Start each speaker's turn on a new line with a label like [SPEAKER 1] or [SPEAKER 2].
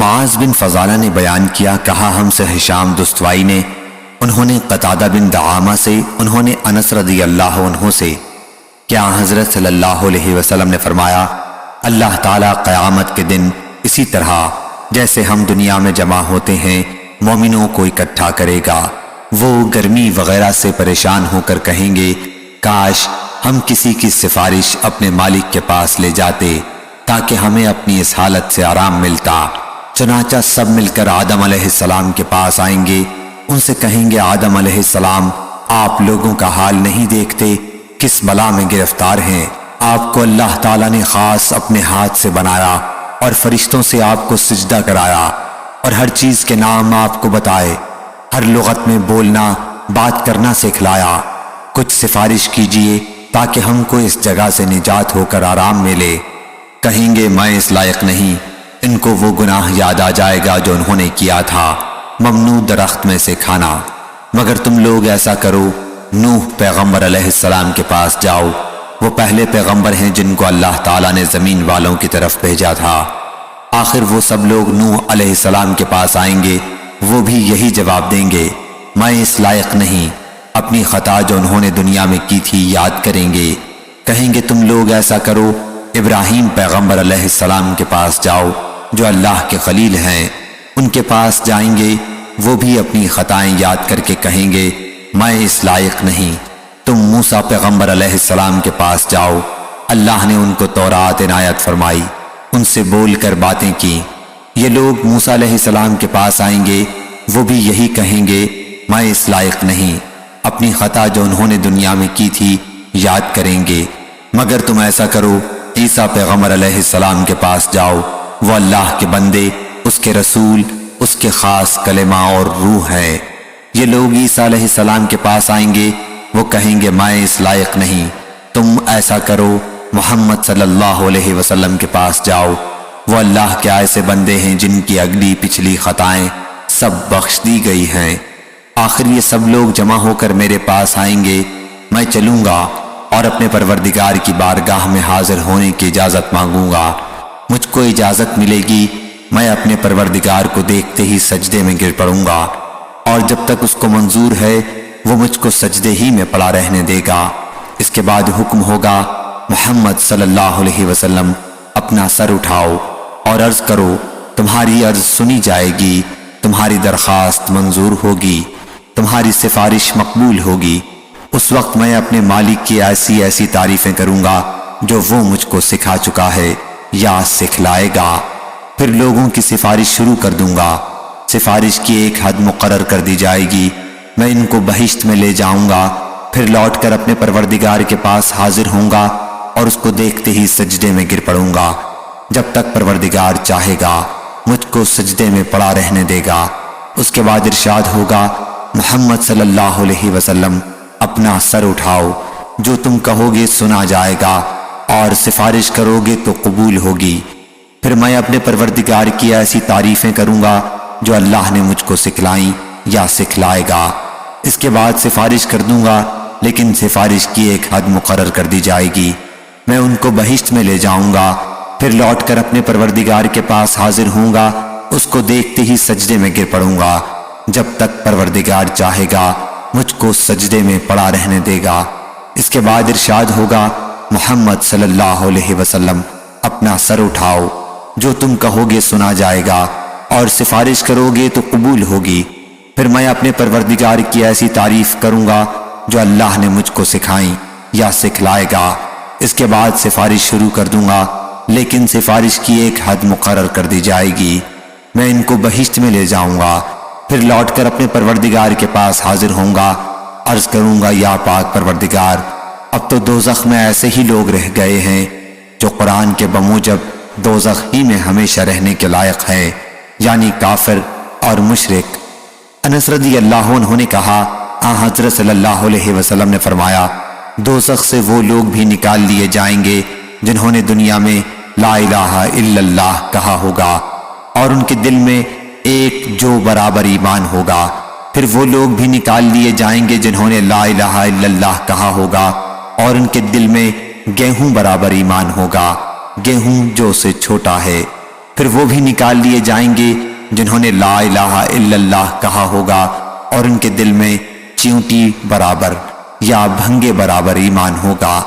[SPEAKER 1] معاذ بن فضالہ نے بیان کیا، کہا ہم سے ہشام دستوائی نے، انہوں نے قتادہ بن دعامہ سے، انہوں نے انس رضی اللہ عنہ سے، کیا حضرت صلی اللہ علیہ وسلم نے فرمایا، اللہ تعالیٰ قیامت کے دن اسی طرح جیسے ہم دنیا میں جمع ہوتے ہیں مومنوں کو اکٹھا کرے گا۔ وہ گرمی وغیرہ سے پریشان ہو کر کہیں گے، کاش ہم کسی کی سفارش اپنے مالک کے پاس لے جاتے تاکہ ہمیں اپنی اس حالت سے آرام ملتا۔ چنانچہ سب مل کر آدم علیہ السلام کے پاس آئیں گے، ان سے کہیں گے، آدم علیہ السلام آپ لوگوں کا حال نہیں دیکھتے، کس بلا میں گرفتار ہیں۔ آپ کو اللہ تعالیٰ نے خاص اپنے ہاتھ سے بنایا اور فرشتوں سے آپ کو سجدہ کرایا اور ہر چیز کے نام آپ کو بتائے، ہر لغت میں بولنا بات کرنا سکھلایا۔ کچھ سفارش کیجئے تاکہ ہم کو اس جگہ سے نجات ہو کر آرام ملے۔ کہیں گے میں اس لائق نہیں، ان کو وہ گناہ یاد آ جائے گا جو انہوں نے کیا تھا، ممنوع درخت میں سے کھانا۔ مگر تم لوگ ایسا کرو، نوح پیغمبر علیہ السلام کے پاس جاؤ، وہ پہلے پیغمبر ہیں جن کو اللہ تعالیٰ نے زمین والوں کی طرف بھیجا تھا۔ آخر وہ سب لوگ نوح علیہ السلام کے پاس آئیں گے، وہ بھی یہی جواب دیں گے، میں اس لائق نہیں۔ اپنی خطا جو انہوں نے دنیا میں کی تھی یاد کریں گے۔ کہیں گے تم لوگ ایسا کرو، ابراہیم پیغمبر علیہ السلام کے پاس جاؤ جو اللہ کے خلیل ہیں، ان کے پاس جائیں گے، وہ بھی اپنی خطائیں یاد کر کے کہیں گے میں اس لائق نہیں۔ تم موسیٰ پیغمبر علیہ السلام کے پاس جاؤ، اللہ نے ان کو تورات عنایت فرمائی، ان سے بول کر باتیں کی۔ یہ لوگ موسیٰ علیہ السلام کے پاس آئیں گے، وہ بھی یہی کہیں گے میں اس لائق نہیں۔ اپنی خطا جو انہوں نے دنیا میں کی تھی یاد کریں گے۔ مگر تم ایسا کرو، عیسیٰ پیغمبر علیہ السلام کے پاس جاؤ، وہ اللہ کے بندے، اس کے رسول، اس کے خاص کلمہ اور روح ہے۔ یہ لوگ عیسیٰ علیہ السلام کے پاس آئیں گے، وہ کہیں گے میں اس لائق نہیں۔ تم ایسا کرو، محمد صلی اللہ علیہ وسلم کے پاس جاؤ، وہ اللہ کے ایسے بندے ہیں جن کی اگلی پچھلی خطائیں سب بخش دی گئی ہیں۔ آخر یہ سب لوگ جمع ہو کر میرے پاس آئیں گے، میں چلوں گا اور اپنے پروردگار کی بارگاہ میں حاضر ہونے کی اجازت مانگوں گا۔ مجھ کو اجازت ملے گی، میں اپنے پروردگار کو دیکھتے ہی سجدے میں گر پڑوں گا، اور جب تک اس کو منظور ہے وہ مجھ کو سجدے ہی میں پڑا رہنے دے گا۔ اس کے بعد حکم ہوگا، محمد صلی اللہ علیہ وسلم اپنا سر اٹھاؤ اور عرض کرو، تمہاری عرض سنی جائے گی، تمہاری درخواست منظور ہوگی، تمہاری سفارش مقبول ہوگی۔ اس وقت میں اپنے مالک کی ایسی ایسی تعریفیں کروں گا جو وہ مجھ کو سکھا چکا ہے یا سکھلائے گا۔ پھر لوگوں کی سفارش شروع کر دوں گا، سفارش کی ایک حد مقرر کر دی جائے گی، میں ان کو بہشت میں لے جاؤں گا، پھر لوٹ کر اپنے پروردگار کے پاس حاضر ہوں گا اور اس کو دیکھتے ہی سجدے میں گر پڑوں گا، جب تک پروردگار چاہے گا مجھ کو سجدے میں پڑا رہنے دے گا۔ اس کے بعد ارشاد ہوگا، محمد صلی اللہ علیہ وسلم اپنا سر اٹھاؤ، جو تم کہو گے سنا جائے گا اور سفارش کرو گے تو قبول ہوگی۔ پھر میں اپنے پروردگار کی ایسی تعریفیں کروں گا جو اللہ نے مجھ کو سکھلائیں یا سکھلائے گا۔ اس کے بعد سفارش کر دوں گا، لیکن سفارش کی ایک حد مقرر کر دی جائے گی، میں ان کو بہشت میں لے جاؤں گا، پھر لوٹ کر اپنے پروردگار کے پاس حاضر ہوں گا، اس کو دیکھتے ہی سجدے میں گر پڑوں گا، جب تک پروردگار چاہے گا مجھ کو سجدے میں پڑا رہنے دے گا۔ اس کے بعد ارشاد ہوگا، محمد صلی اللہ علیہ وسلم اپنا سر اٹھاؤ، جو تم کہو گے سنا جائے گا اور سفارش کرو گے تو قبول ہوگی۔ پھر میں اپنے پروردگار کی ایسی تعریف کروں گا جو اللہ نے مجھ کو سکھائیں یا سکھلائے گا۔ اس کے بعد سفارش شروع کر دوں گا، لیکن سفارش کی ایک حد مقرر کر دی جائے گی، میں ان کو بہشت میں لے جاؤں گا، پھر لوٹ کر اپنے پروردگار کے پاس حاضر ہوں گا، عرض کروں گا، یا پاک پروردگار، اب تو دوزخ میں ایسے ہی لوگ رہ گئے ہیں جو قرآن کے بموجب دوزخ ہی میں ہمیشہ رہنے کے لائق ہیں، یعنی کافر اور مشرک۔ انس رضی اللہ عنہ نے کہا، حضرت صلی اللہ علیہ وسلم نے فرمایا، دوزخ سے وہ لوگ بھی نکال لیے جائیں گے جنہوں نے دنیا میں لا الہ الا اللہ کہا ہوگا اور ان کے دل میں ایک جو برابر ایمان ہوگا، پھر وہ لوگ بھی نکال لیے جائیں گے جنہوں نے لا الہ الا اللہ کہا ہوگا اور ان کے دل میں گیہوں برابر ایمان ہوگا، گیہوں جو سے چھوٹا ہے۔ پھر وہ بھی نکال لیے جائیں گے جنہوں نے لا الہ الا اللہ کہا ہوگا اور ان کے دل میں چیونٹی برابر یا بھنگے برابر ایمان ہوگا۔